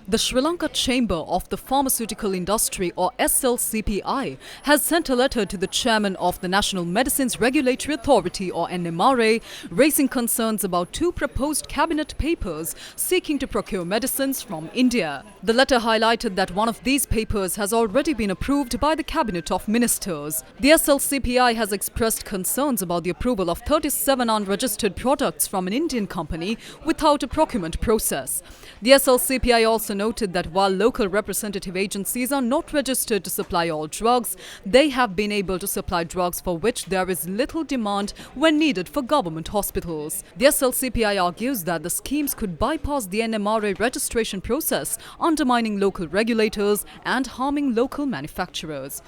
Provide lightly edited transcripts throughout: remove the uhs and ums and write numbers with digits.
The Sri Lanka Chamber of the Pharmaceutical Industry, or SLCPI, has sent a letter to the chairman of the National Medicines Regulatory Authority, or NMRA, raising concerns about two proposed cabinet papers seeking to procure medicines from India. The letter highlighted that one of these papers has already been approved by the Cabinet of Ministers. The SLCPI has expressed concerns about the approval of 37 unregistered products from an Indian company without a procurement process. The SLCPI also noted that while local representative agencies are not registered to supply all drugs, they have been able to supply drugs for which there is little demand when needed for government hospitals. The SLCPI argues that the schemes could bypass the NMRA registration process, undermining local regulators and harming local manufacturers.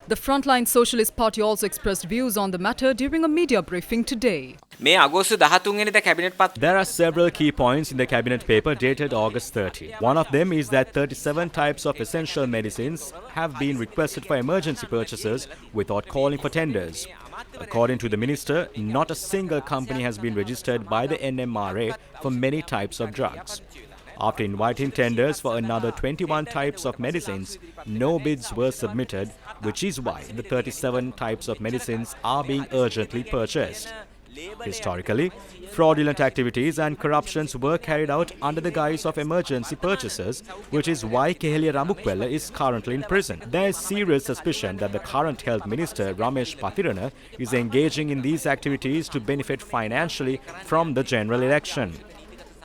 The Frontline Socialist Party also expressed views on the matter during a media briefing today. There are several key points in the cabinet paper dated August 30. One of them is that 37 types of essential medicines have been requested for emergency purchases without calling for tenders. According to the minister, not a single company has been registered by the NMRA for many types of drugs. After inviting tenders for another 21 types of medicines, no bids were submitted, which is why the 37 types of medicines are being urgently purchased. Historically, fraudulent activities and corruptions were carried out under the guise of emergency purchases, which is why Keheliya Rabukwella is currently in prison. There is serious suspicion that the current Health Minister, Ramesh Pathirana, is engaging in these activities to benefit financially from the general election.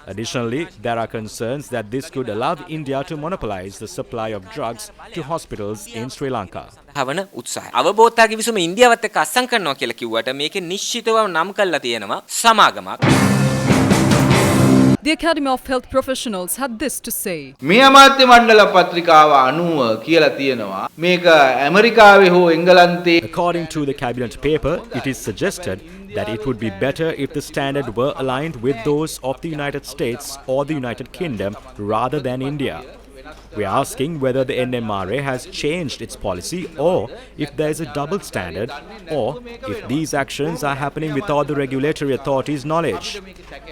Additionally, there are concerns that this could allow India to monopolize the supply of drugs to hospitals in Sri Lanka. අවබෝධතාවගේ විසම ඉන්දියාවත් එක්ක අස්සම් කරනවා කියලා කිව්වට මේකේ නිශ්චිතව නම් කරලා තියෙනවා සමාගමක්. The Academy of Health Professionals had this to say. මේ අමාත්‍ය මණ්ඩල පත්‍රිකාව 90 කියලා තියෙනවා. මේක ඇමරිකාවේ හෝ එංගලන්තේ. According to the cabinet paper, it is suggested that it would be better if the standard were aligned with those of the United States or the United Kingdom rather than India. We are asking whether the NMRA has changed its policy or if there is a double standard or if these actions are happening without the regulatory authorities' knowledge.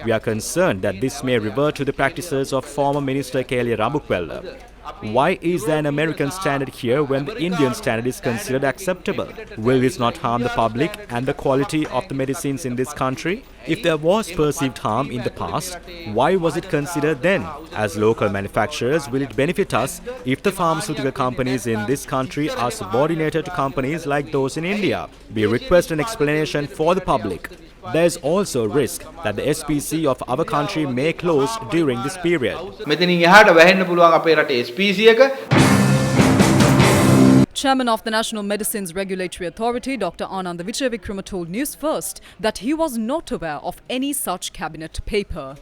We are concerned that this may revert to the practices of former Minister Keheliya Rabukwella. Why is there an American standard here when the Indian standard is considered acceptable? Will this not harm the public and the quality of the medicines in this country? If there was perceived harm in the past, why was it considered then? As local manufacturers, will it benefit us if the pharmaceutical companies in this country are subordinated to companies like those in India? We request an explanation for the public. There is also a risk that the SPC of our country may close during this period. Chairman of the National Medicines Regulatory Authority, Dr. Ananda Vijayavikrama, told Newsfirst that he was not aware of any such cabinet paper.